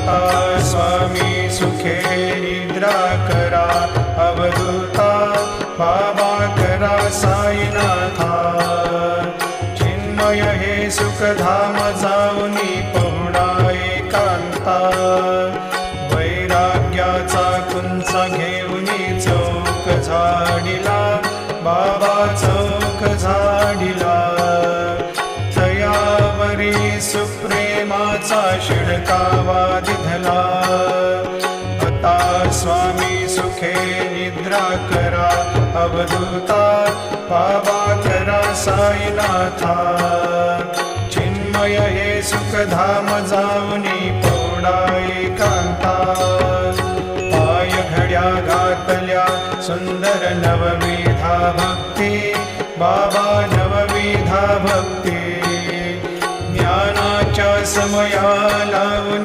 आता स्वामी सुखे निद्रा करा, अवधूता बाबा करा साईनाथा। चिन्मय हे सुखधाम जाऊनी पहुडा एकांता, वैराग्याचा कुंच घेऊनी चौक झाडिला, बाबा चौक झाडिला। तयावरी सुप्रेमाचा शिडकावा दिधला, आता स्वामी सुखे निद्रा करा, अवधूता बाबा करा साईनाथा। चिन्मय हे सुखधाम जाऊनी पहुडा एकांता, पाय घड्या घातल्या सुंदर नवविधा भक्ती, बाबा नवविधा भक्ती। ज्ञानाच्या समया लावून